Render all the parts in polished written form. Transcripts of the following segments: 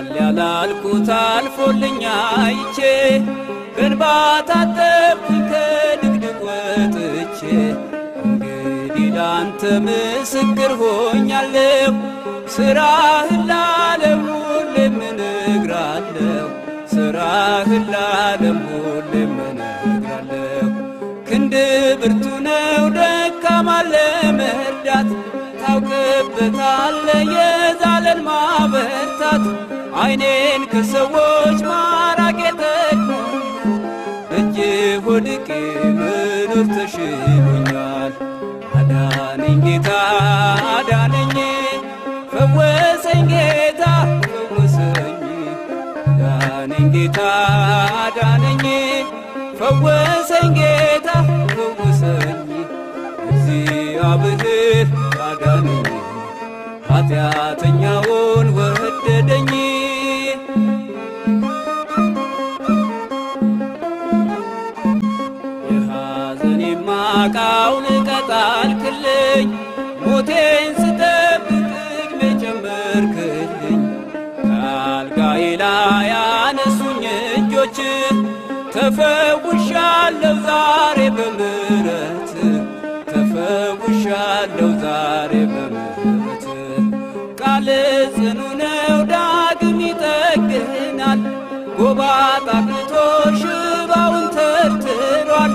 ቸል ያላልኩት አልፎልኝ አይቼ በእንባ ታጠብኩኝ ከድቅድቅ ወጥቼ እንግዲህ ላንተ ምስክር ሆኛለሁ ሥራህን ለዓለም ሁሌም እነግራለሁ ሥራህን ለዓለም ሁሌም እነግራለሁ ክንድ ብርቱ ነው ደካማን ለመርዳት ታውቅበታለህ የዛለን ማበርታት ዓይኔን ከሰዎች ማራቅ ጠቅሞኛል እጅህ ወድቄ መኖር ተሽሎኛል አዳነኝ ጌታ አዳነኝ ፈወሰኝ ጌታ ፈወሰኝ አዳነኝ ጌታ አዳነኝ ፈወሰኝ ጌታ ፈወሰኝ እግዚአብሔር አዳነኝ ኃጢአተኛውን ወደደኝ የሐዘኔን ማቅ አውልቀህ ጣልክልኝ ሞቴን ስጠብቅ ዕድሜ ጨመርክልኝ ከአልጋዬ ላይ ያነሱኝ እጆችህ ተፈውሻለሁ ዛሬ በምሕረት ተፈውሻለሁ ዛሬ በምሕረት ቃልህ ጽኑ ነው ዳግም ይጠግናል ጎባጣ አቅንቶ ሽባውን ተርትሯል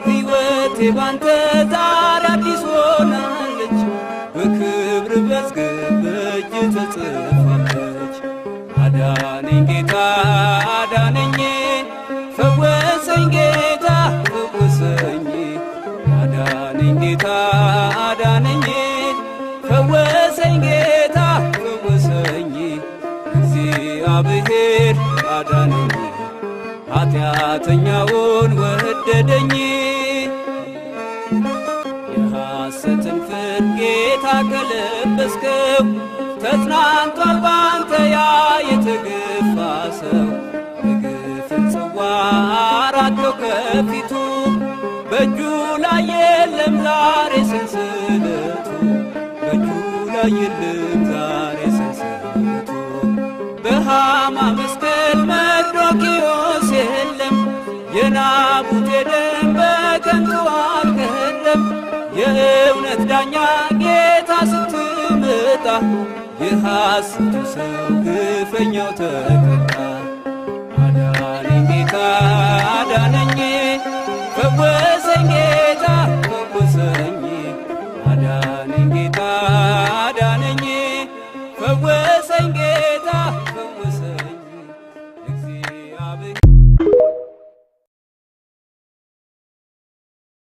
ሕይወቴ ባንተ ዛሬ አዲስ ሆናለች በክብር መዝገብ በእጅህ ተጽፋለች አዳነኝ ጌታ አዳነኝ ፈወሰኝ ጌታ ፈወሰኝ አዳነኝ ጌታ አዳነኝ ፈወሰኝ ጌታ ፈወሰኝ እግዚአብሔር አዳነኝ ኃጢአተኛውን ወደደኝ የሐሰትን ፍርድ ጌታ ከለበስከው ተጽናንቷል ባንተ ያ የተገፋ ሰው የግፍን ጽዋ አራቀው ከፊቱ በእጁ ላይ የለም ዛሬ ሰንሰለቱ በእጁ ላይ የለም ዛሬ ሰንሰለቱ በሃማ መስቀል መርዶክዮስ የለም የናቡቴ ደም በከንቱ አልቀረም የእውነት ዳኛ ጌታ ስትመጣ የሐሰቱ ሰው ግፈኛው ተቀጣ አዳነኝ ጌታ አዳነኝ ፈወሰኝ ጌታ ፈወሰኝ አዳነኝ ጌታ አዳነኝ ፈወሰኝ ጌታ ፈወሰኝ እግዚአብሔር